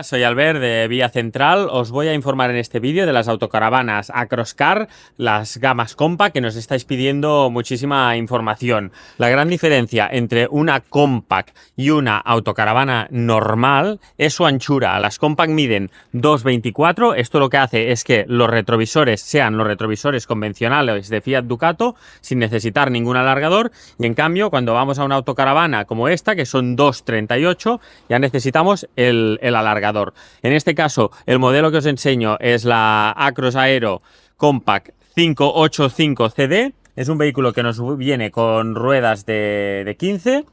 Soy Albert de Vía Central. Os voy a informar en este vídeo de las autocaravanas Acroscar, las gamas Compact, que nos estáis pidiendo muchísima información. La gran diferencia entre una Compact y una autocaravana normal es su anchura. Las Compact miden 2,24. Esto lo que hace es que los retrovisores sean los retrovisores convencionales de Fiat Ducato, sin necesitar ningún alargador. Y en cambio, cuando vamos a una autocaravana como esta, que son 2,38, ya necesitamos el alargador. En este caso, el modelo que os enseño es la Acros Aero Compact 585 CD. Es un vehículo que nos viene con ruedas de 15,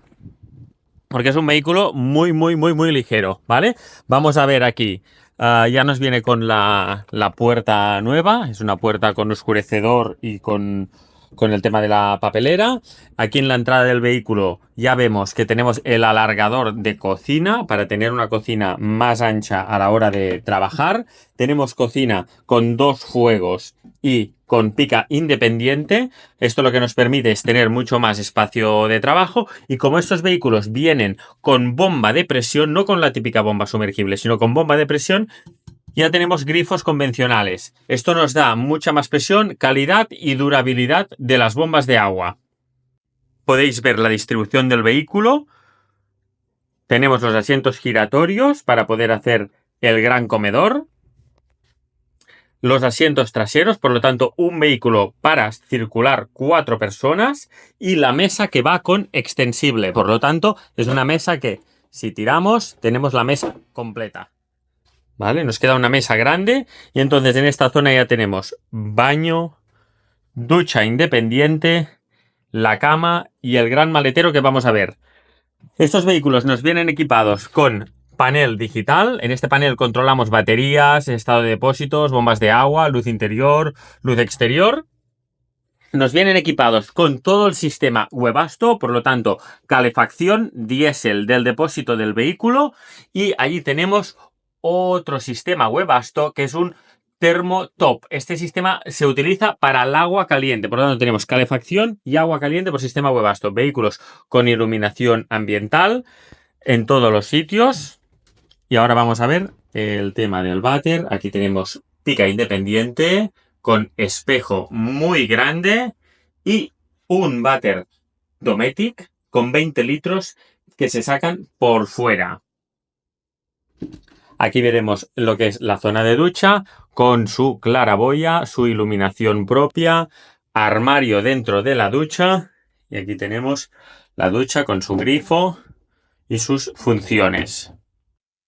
porque es un vehículo muy ligero, ¿vale? Vamos a ver aquí. Ya nos viene con la puerta nueva. Es una puerta con oscurecedor y con el tema de la papelera. Aquí en la entrada del vehículo ya vemos que tenemos el alargador de cocina para tener una cocina más ancha a la hora de trabajar. Tenemos cocina con 2 fuegos y con pica independiente. Esto lo que nos permite es tener mucho más espacio de trabajo. Y como estos vehículos vienen con bomba de presión, no con la típica bomba sumergible, sino con bomba de presión, ya tenemos grifos convencionales. Esto nos da mucha más presión, calidad y durabilidad de las bombas de agua. Podéis ver la distribución del vehículo. Tenemos los asientos giratorios para poder hacer el gran comedor. Los asientos traseros, por lo tanto, un vehículo para circular 4 personas. Y la mesa que va con extensible. Por lo tanto, es una mesa que, si tiramos, tenemos la mesa completa. ¿Vale? Nos queda una mesa grande y entonces en esta zona ya tenemos baño, ducha independiente, la cama y el gran maletero que vamos a ver. Estos vehículos nos vienen equipados con panel digital. En este panel controlamos baterías, estado de depósitos, bombas de agua, luz interior, luz exterior. Nos vienen equipados con todo el sistema Webasto, por lo tanto, calefacción diésel del depósito del vehículo, y allí tenemos otro sistema Webasto que es un Thermotop. Este sistema se utiliza para el agua caliente, por lo tanto tenemos calefacción y agua caliente por sistema Webasto. Vehículos con iluminación ambiental en todos los sitios. Y ahora vamos a ver el tema del váter. Aquí tenemos pica independiente con espejo muy grande y un váter Dometic con 20 litros que se sacan por fuera. Aquí veremos lo que es la zona de ducha con su claraboya, su iluminación propia, armario dentro de la ducha, y aquí tenemos la ducha con su grifo y sus funciones.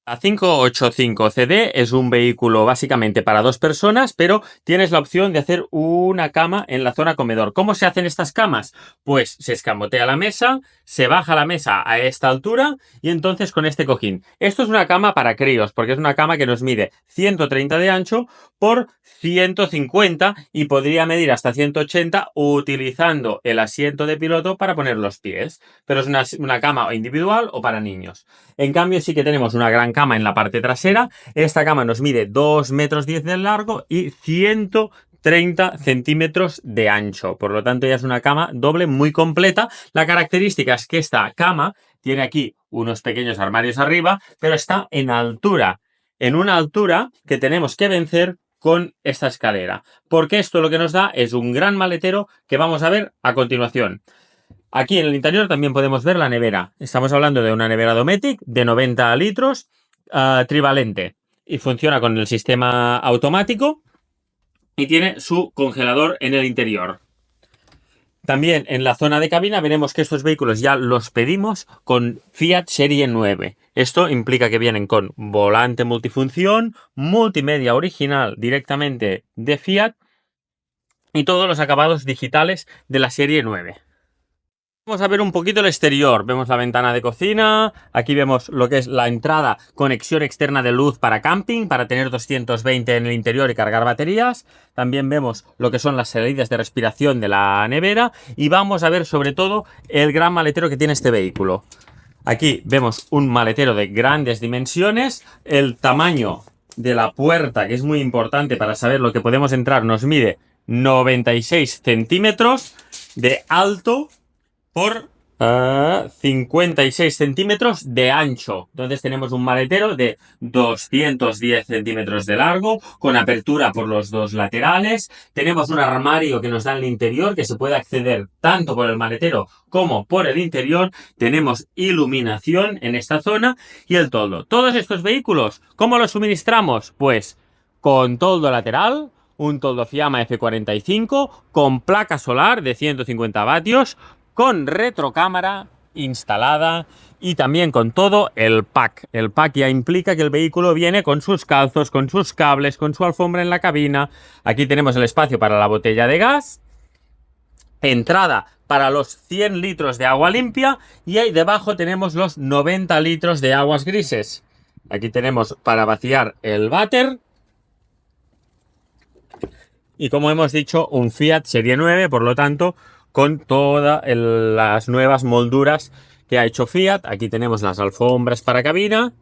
La 585 CD es un vehículo básicamente para 2 personas, pero tienes la opción de hacer una cama en la zona comedor. ¿Cómo se hacen estas camas? Pues se escamotea la mesa, se baja la mesa a esta altura y entonces con este cojín. Esto es una cama para críos, porque es una cama que nos mide 130 de ancho por 150 y podría medir hasta 180 utilizando el asiento de piloto para poner los pies. Pero es una cama individual o para niños. En cambio sí que tenemos una gran cama en la parte trasera. Esta cama nos mide 2,10 metros de largo y 130 centímetros de ancho. Por lo tanto ya es una cama doble muy completa. La característica es que esta cama tiene aquí unos pequeños armarios arriba, pero está en altura. En una altura que tenemos que vencer con esta escalera. Porque esto lo que nos da es un gran maletero que vamos a ver a continuación. Aquí en el interior también podemos ver la nevera. Estamos hablando de una nevera Dometic de 90 litros, trivalente. Y funciona con el sistema automático y tiene su congelador en el interior. También en la zona de cabina veremos que estos vehículos ya los pedimos con Fiat Serie 9. Esto implica que vienen con volante multifunción, multimedia original directamente de Fiat y todos los acabados digitales de la Serie 9. Vamos a ver un poquito el exterior. Vemos la ventana de cocina. Aquí vemos lo que es la entrada, conexión externa de luz para camping, para tener 220 en el interior y cargar baterías. También vemos lo que son las salidas de respiración de la nevera. Y vamos a ver sobre todo el gran maletero que tiene este vehículo. Aquí vemos un maletero de grandes dimensiones. El tamaño de la puerta, que es muy importante para saber lo que podemos entrar, nos mide 96 centímetros de alto por 56 centímetros de ancho. Entonces tenemos un maletero de 210 centímetros de largo, con apertura por los dos laterales. Tenemos un armario que nos da en el interior, que se puede acceder tanto por el maletero como por el interior. Tenemos iluminación en esta zona y el toldo. Todos estos vehículos, ¿cómo los suministramos? Pues con toldo lateral, un toldo Fiamma F45, con placa solar de 150 vatios, con retrocámara instalada y también con todo el pack. El pack ya implica que el vehículo viene con sus calzos, con sus cables, con su alfombra en la cabina. Aquí tenemos el espacio para la botella de gas, entrada para los 100 litros de agua limpia y ahí debajo tenemos los 90 litros de aguas grises. Aquí tenemos para vaciar el váter. Y como hemos dicho, un Fiat Serie 9, por lo tanto, con todas las nuevas molduras que ha hecho Fiat. Aquí tenemos las alfombras para cabina.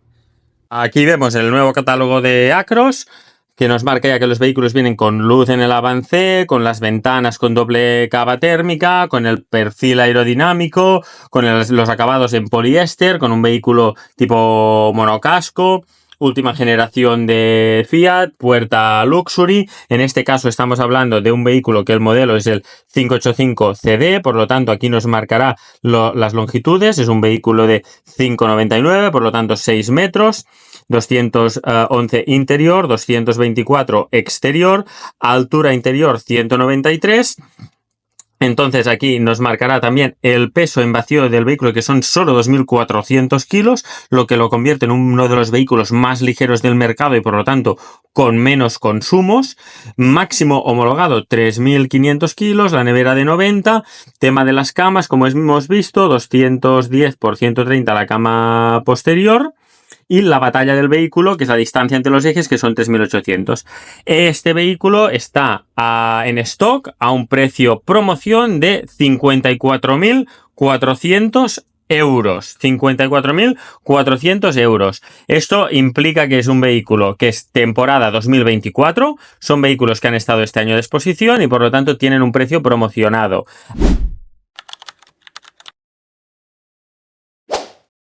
Aquí vemos el nuevo catálogo de Acros, que nos marca ya que los vehículos vienen con luz en el avance, con las ventanas con doble cava térmica, con el perfil aerodinámico, con los acabados en poliéster, con un vehículo tipo monocasco. Última generación de Fiat, puerta Luxury. En este caso estamos hablando de un vehículo que el modelo es el 585 CD, por lo tanto aquí nos marcará las longitudes. Es un vehículo de 5,99, por lo tanto 6 metros, 211 interior, 224 exterior, altura interior 193. Entonces aquí nos marcará también el peso en vacío del vehículo, que son solo 2.400 kilos, lo que lo convierte en uno de los vehículos más ligeros del mercado y por lo tanto con menos consumos. Máximo homologado 3.500 kilos, la nevera de 90. Tema de las camas, como hemos visto, 210 por 130 la cama posterior. Y la batalla del vehículo, que es la distancia entre los ejes, que son 3.800. Este vehículo está en stock a un precio promoción de 54.400 euros. 54.400 euros. Esto implica que es un vehículo que es temporada 2024. Son vehículos que han estado este año de exposición y por lo tanto tienen un precio promocionado.